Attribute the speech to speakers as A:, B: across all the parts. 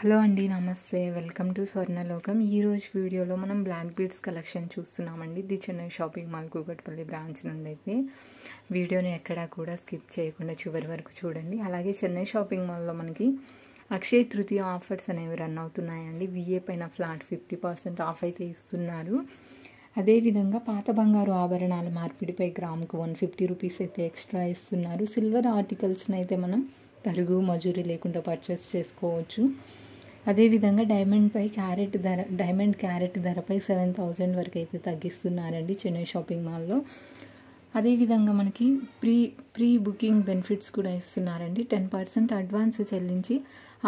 A: Hello అండి, నమస్తే. Welcome to Swarnalokam. ఈరోజు వీడియోలో మనం బ్లాక్ బీడ్స్ కలెక్షన్ చూస్తున్నామండి. The Chennai shopping mall Kukatpally branch నుండి అయితే వీడియోని ఎక్కడా కూడా స్కిప్ చేయకుండా చివరి వరకు చూడండి. అలాగే చెన్నై షాపింగ్ మాల్లో మనకి అక్షయ తృతీయ ఆఫర్స్ అనేవి రన్ అవుతున్నాయండి. విఏ పైన ఫ్లాట్ 50% ఆఫ్ అయితే ఇస్తున్నారు. అదేవిధంగా పాత బంగారు ఆభరణాల మార్పిడిపై గ్రాముకు 150 రూపీస్ అయితే ఎక్స్ట్రా ఇస్తున్నారు. సిల్వర్ ఆర్టికల్స్ని అయితే మనం తరుగు మజూరీ లేకుండా పర్చేస్ చేసుకోవచ్చు. అదేవిధంగా డైమండ్ క్యారెట్ ధరపై 7,000 వరకు అయితే తగ్గిస్తున్నారండి చెన్నై షాపింగ్ మాల్లో. అదేవిధంగా మనకి ప్రీ బుకింగ్ బెనిఫిట్స్ కూడా ఇస్తున్నారండి. 10% అడ్వాన్స్ చెల్లించి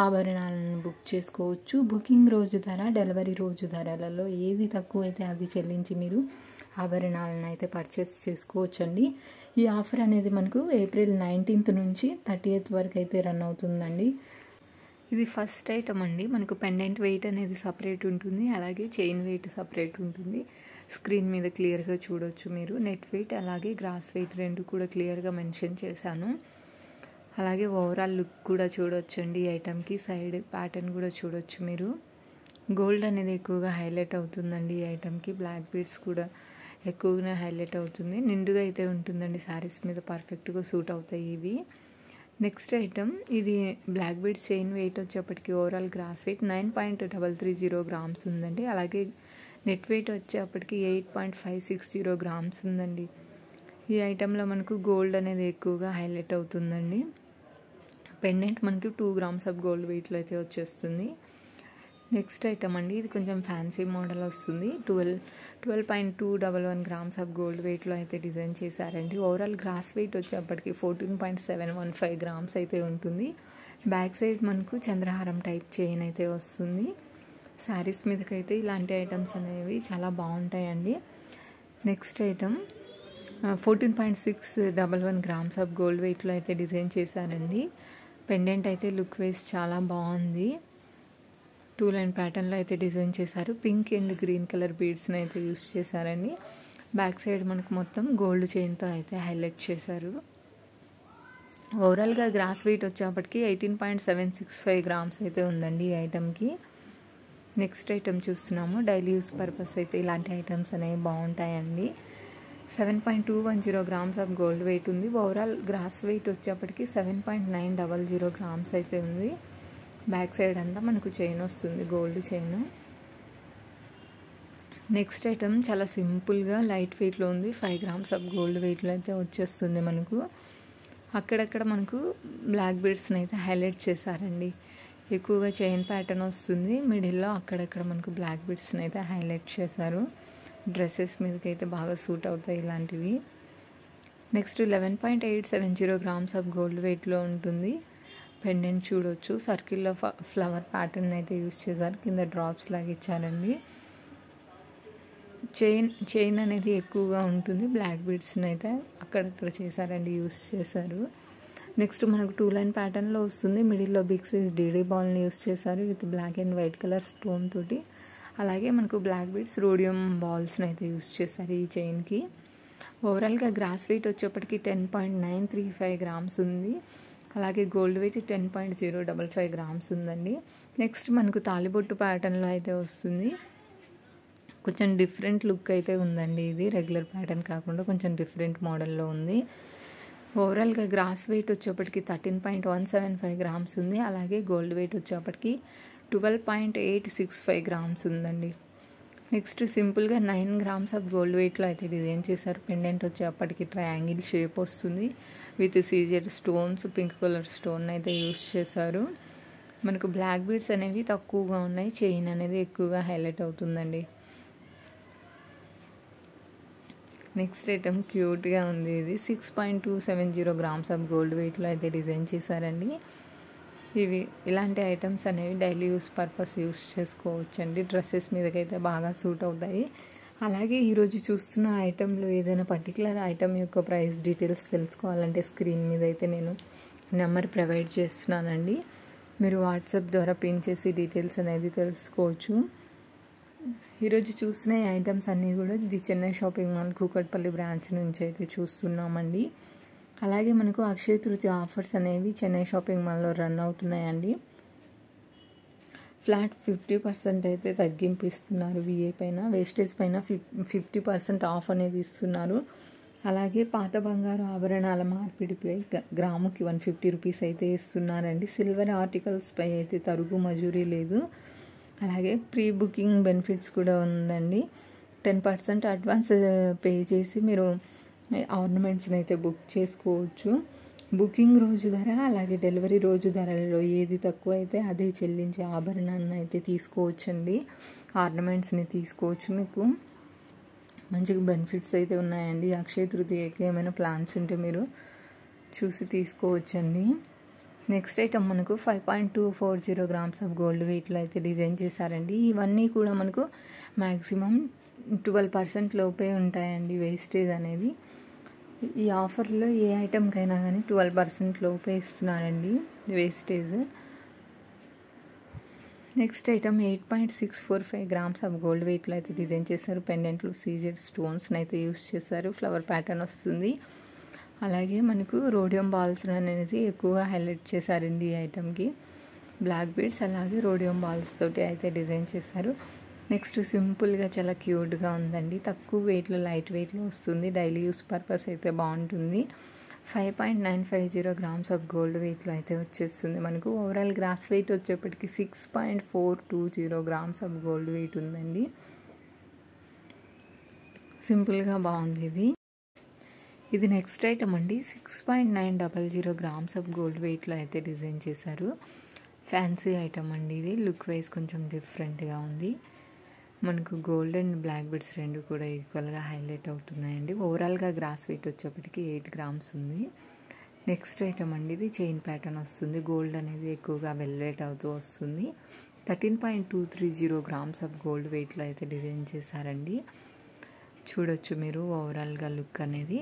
A: ఆభరణాలను బుక్ చేసుకోవచ్చు. బుకింగ్ రోజు ధర, డెలివరీ రోజు ధరలలో ఏది తక్కువ అయితే అది చెల్లించి మీరు ఆభరణాలను అయితే పర్చేస్ చేసుకోవచ్చండి. ఈ ఆఫర్ అనేది మనకు ఏప్రిల్ 19th నుంచి 30th వరకు అయితే రన్ అవుతుందండి. ఇది ఫస్ట్ ఐటమ్ అండి. మనకు పెండెంట్ వెయిట్ అనేది సపరేట్ ఉంటుంది, అలాగే చైన్ వెయిట్ సపరేట్ ఉంటుంది. స్క్రీన్ మీద క్లియర్గా చూడొచ్చు మీరు. నెట్ వెయిట్ అలాగే గ్రాస్ వెయిట్ రెండు కూడా క్లియర్గా మెన్షన్ చేశాను. అలాగే ఓవరాల్ లుక్ కూడా చూడొచ్చండి. ఈ ఐటమ్కి సైడ్ ప్యాటర్న్ కూడా చూడొచ్చు మీరు. గోల్డ్ అనేది ఎక్కువగా హైలైట్ అవుతుందండి ఈ ఐటమ్కి. బ్లాక్ బీడ్స్ కూడా ఎక్కువగా హైలైట్ అవుతుంది. నిండుగా అయితే ఉంటుందండి. శారీస్ మీద పర్ఫెక్ట్గా సూట్ అవుతాయి ఇవి. నెక్స్ట్ ఐటమ్, ఇది బ్లాక్ బీడ్స్ చైన్ వెయిట్ వచ్చేప్పటికి ఓవరాల్ గ్రాస్ వెయిట్ 9.330 గ్రామ్స్ ఉందండి. అలాగే నెట్ వెయిట్ వచ్చేప్పటికి 8.560 గ్రామ్స్ ఉందండి. ఈ ఐటెంలో మనకు గోల్డ్ అనేది ఎక్కువగా హైలైట్ అవుతుందండి. పెండెంట్ మనకి 2 grams ఆఫ్ గోల్డ్ వెయిట్లో అయితే వచ్చేస్తుంది. నెక్స్ట్ ఐటమ్ అండి, ఇది కొంచెం ఫ్యాన్సీ మోడల్ వస్తుంది. 12.211 grams ఆఫ్ గోల్డ్ వెయిట్లో అయితే డిజైన్ చేశారండి. ఓవరాల్ గ్రాస్ వెయిట్ వచ్చేప్పటికి 14.715 grams అయితే ఉంటుంది. బ్యాక్ సైడ్ మనకు చంద్రహారం టైప్ చైన్ అయితే వస్తుంది. శారీస్ మీదకైతే ఇలాంటి ఐటమ్స్ అనేవి చాలా బాగుంటాయండి. Next item 14.611 grams of gold వెయిట్లో అయితే డిజైన్ చేశారండి. పెండెంట్ అయితే లుక్ వైజ్ చాలా బాగుంది. 2 లైన్ ప్యాటర్న్లో అయితే డిజైన్ చేశారు. పింక్ అండ్ గ్రీన్ కలర్ బీడ్స్ని అయితే యూస్ చేశారండి. బ్యాక్ సైడ్ మనకు మొత్తం గోల్డ్ చైన్తో అయితే హైలైట్ చేశారు. ఓవరాల్గా గ్రాస్ వెయిట్ వచ్చేప్పటికి 18.765 grams అయితే ఉందండి ఈ ఐటమ్కి. నెక్స్ట్ ఐటమ్ చూస్తున్నాము. డైలీ యూస్ పర్పస్ అయితే ఇలాంటి ఐటమ్స్ అనేవి బాగుంటాయండి. 7.210 grams ఆఫ్ గోల్డ్ వెయిట్ ఉంది. ఓవరాల్ గ్రాస్ వెయిట్ వచ్చేప్పటికి 7.900 grams అయితే ఉంది. బ్యాక్ సైడ్ అంతా మనకు చైన్ వస్తుంది, గోల్డ్ చైన్. నెక్స్ట్ ఐటమ్ చాలా సింపుల్గా లైట్ వెయిట్లో ఉంది. 5 grams ఆఫ్ గోల్డ్ వెయిట్లో అయితే వచ్చేస్తుంది మనకు. అక్కడక్కడ మనకు బ్లాక్ బీడ్స్ని అయితే హైలైట్ చేశారండి. ఎక్కువగా చైన్ ప్యాటర్న్ వస్తుంది. మిడిల్లో అక్కడక్కడ మనకు బ్లాక్ బీడ్స్ని అయితే హైలైట్ చేశారు. డ్రెస్సెస్ మీదకి అయితే బాగా సూట్ అవుతాయి ఇలాంటివి. నెక్స్ట్ 11.870 grams ఆఫ్ గోల్డ్ వెయిట్లో ఉంటుంది. పెండెంట్ చూడొచ్చు. సర్కిల్లో ఫ్లవర్ ప్యాటర్న్ అయితే యూస్ చేశారు. కింద డ్రాప్స్ లాగా ఇచ్చారండి. చైన్ అనేది ఎక్కువగా ఉంటుంది. బ్లాక్ బీడ్స్ని అయితే అక్కడక్కడ చేశారండి, యూస్ చేశారు. నెక్స్ట్ మనకు 2 లైన్ ప్యాటర్న్లో వస్తుంది. మిడిల్లో బిగ్ సైజ్ డీడీ బాల్ని యూస్ చేశారు with black and white colour stone తోటి. అలాగే మనకు బ్లాక్ బీడ్స్ రోడియం బాల్స్ని అయితే యూస్ చేశారు ఈ చైన్కి. ఓవరాల్గా గ్రాస్ వెయిట్ వచ్చేప్పటికి 10.935 grams ఉంది. అలాగే గోల్డ్ వెయిట్ 10.055 grams ఉందండి. నెక్స్ట్ మనకు తాలిబొట్టు ప్యాటర్న్లో అయితే వస్తుంది. కొంచెం డిఫరెంట్ లుక్ అయితే ఉందండి. ఇది రెగ్యులర్ ప్యాటర్న్ కాకుండా కొంచెం డిఫరెంట్ మోడల్లో ఉంది. ఓవరాల్గా గ్రాస్ వెయిట్ వచ్చేప్పటికి 13.175 grams ఉంది. అలాగే గోల్డ్ వెయిట్ వచ్చేప్పటికి 12.865 grams ఉందండి. నెక్స్ట్ సింపుల్గా 9 grams ఆఫ్ గోల్డ్ వెయిట్లో అయితే డిజైన్ చేశారు. పెండెంట్ వచ్చేప్పటికి ట్రయాంగిల్ షేప్ వస్తుంది with CZ stones, pink colour stone అయితే యూస్ చేశారు. మనకు బ్లాక్ బీడ్స్ అనేవి తక్కువగా ఉన్నాయి. చైన్ అనేది ఎక్కువగా హైలైట్ అవుతుందండి. నెక్స్ట్ ఐటమ్ క్యూట్గా ఉంది. ఇది 6.270 grams ఆఫ్ గోల్డ్ వెయిట్లో అయితే డిజైన్ చేశారండి. ఇలాంటి ఐటమ్స్ అనేవి డైలీ యూస్ పర్పస్ యూస్ చేసుకోవచ్చండి. డ్రెస్సెస్ మీదకైతే బాగా సూట్ అవుతాయి. అలాగే ఈరోజు చూస్తున్న ఐటెంలో ఏదైనా పర్టికులర్ ఐటమ్ యొక్క ప్రైస్ డీటెయిల్స్ తెలుసుకోవాలంటే స్క్రీన్ మీద అయితే నేను నెంబర్ ప్రొవైడ్ చేస్తున్నానండి. మీరు వాట్సాప్ ద్వారా పిన్ చేసి డీటెయిల్స్ అనేది తెలుసుకోవచ్చు. ఈరోజు చూసిన ఐటమ్స్ అన్నీ కూడా the Chennai shopping mall Kukatpally branch నుంచి అయితే చూస్తున్నామండి. అలాగే మనకు అక్షయ తృతీయ ఆఫర్స్ అనేవి చెన్నై షాపింగ్ మాల్లో రన్ అవుతున్నాయండి. ఫ్లాట్ 50% అయితే తగ్గింపు ఇస్తున్నారు. విఏ పైన వేస్టేజ్ పైన 50% ఆఫ్ అనేది ఇస్తున్నారు. అలాగే పాత బంగారు ఆభరణాల మార్పిడిపై గ్రాముకి 150 రూపీస్ అయితే ఇస్తున్నారండి. సిల్వర్ ఆర్టికల్స్పై అయితే తరుగు మజూరీ లేదు. అలాగే ప్రీ బుకింగ్ బెనిఫిట్స్ కూడా ఉందండి. 10% అడ్వాన్స్ పే చేసి మీరు ఆర్నమెంట్స్ని అయితే బుక్ చేసుకోవచ్చు. బుకింగ్ రోజు ధర అలాగే డెలివరీ రోజు ధరలలో ఏది తక్కువ అయితే అదే చెల్లించే ఆభరణాన్ని అయితే తీసుకోవచ్చండి. ఆర్నమెంట్స్ని తీసుకోవచ్చు. మీకు మంచిగా బెనిఫిట్స్ అయితే ఉన్నాయండి. అక్షయ తృతీయకి ఏమైనా ప్లాన్స్ ఉంటే మీరు చూసి తీసుకోవచ్చండి. నెక్స్ట్ ఐటమ్ మనకు 5.240 గ్రామ్స్ ఆఫ్ గోల్డ్ వెయిట్లో అయితే డిజైన్ చేశారండి. ఇవన్నీ కూడా మనకు మ్యాక్సిమం 12% లోపే ఉంటాయండి వేస్టేజ్ అనేది. ఈ ఆఫర్లో ఏ ఐటెంకైనా కానీ 12% లోపే ఇస్తున్నారండి wastage. Next item 8.645 grams of gold వెయిట్లో అయితే డిజైన్ చేశారు. పెండెంట్లు సీజెడ్ స్టోన్స్ని అయితే యూస్ చేశారు. ఫ్లవర్ ప్యాటర్న్ వస్తుంది. అలాగే మనకు రోడియం బాల్స్ అనేది ఎక్కువగా హైలైట్ చేశారండి ఈ ఐటమ్కి. బ్లాక్ బీడ్స్ అలాగే రోడియం బాల్స్ తోటి అయితే డిజైన్ చేశారు. నెక్స్ట్ సింపుల్గా చాలా క్యూట్గా ఉందండి. తక్కువ వెయిట్లో లైట్ వెయిట్లో వస్తుంది. డైలీ యూస్ పర్పస్ అయితే బాగుంటుంది. 5.950 గ్రామ్స్ ఆఫ్ గోల్డ్ వెయిట్లో అయితే వచ్చేస్తుంది. మనకు ఓవరాల్ గ్రాస్ వెయిట్ వచ్చేప్పటికి 6.420 గ్రామ్స్ ఆఫ్ గోల్డ్ వెయిట్ ఉందండి. సింపుల్గా బాగుంది ఇది. ఇది నెక్స్ట్ ఐటమ్ అండి. 6.900 గ్రామ్స్ ఆఫ్ గోల్డ్ వెయిట్లో అయితే డిజైన్ చేశారు. ఫ్యాన్సీ ఐటమ్ అండి ఇది. లుక్ వైజ్ కొంచెం డిఫరెంట్గా ఉంది. మనకు గోల్డ్ అండ్ బ్లాక్ బీడ్స్ రెండు కూడా ఈక్వల్గా హైలైట్ అవుతున్నాయండి. ఓవరాల్గా గ్రాస్ వెయిట్ వచ్చేప్పటికి 8 గ్రామ్స్ ఉంది. నెక్స్ట్ ఐటమ్ అండి ఇది. చైన్ ప్యాటర్న్ వస్తుంది. గోల్డ్ అనేది ఎక్కువగా వెల్వేట్ అవుతూ వస్తుంది. 13.230 గ్రామ్స్ ఆఫ్ గోల్డ్ వెయిట్లో అయితే డిజైన్ చేశారండి. చూడొచ్చు మీరు ఓవరాల్గా లుక్ అనేది.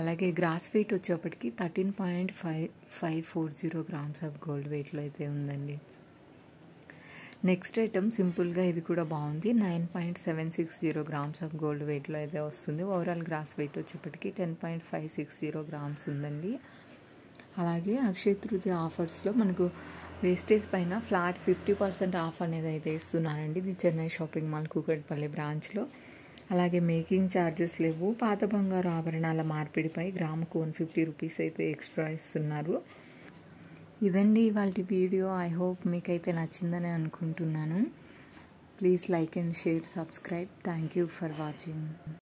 A: అలాగే గ్రాస్ వెయిట్ వచ్చేప్పటికి 13.540 గ్రామ్స్ ఆఫ్ గోల్డ్ వెయిట్లో అయితే ఉందండి. నెక్స్ట్ ఐటమ్ సింపుల్గా ఇది కూడా బాగుంది. 9.760 గ్రామ్స్ ఆఫ్ గోల్డ్ వెయిట్లో అయితే వస్తుంది. ఓవరాల్ గ్రాస్ వెయిట్ వచ్చేప్పటికి 10.560 గ్రామ్స్ ఉందండి. అలాగే అక్షయ తృతీయ ఆఫర్స్లో మనకు వేస్టేజ్ పైన ఫ్లాట్ 50% ఆఫ్ అనేది అయితే ఇస్తున్నారండి. ఇది చెన్నై షాపింగ్ మాల్ కూకట్పల్లి బ్రాంచ్లో. అలాగే మేకింగ్ ఛార్జెస్ లేవు. పాత బంగారు ఆభరణాల మార్పిడిపై గ్రాముకు 150 రూపీస్ అయితే ఎక్స్ట్రా ఇస్తున్నారు. ఇదండి ఇవాళ వీడియో. ఐ హోప్ మీకైతే నచ్చిందని అనుకుంటున్నాను. Please like and share, subscribe. Thank you for watching.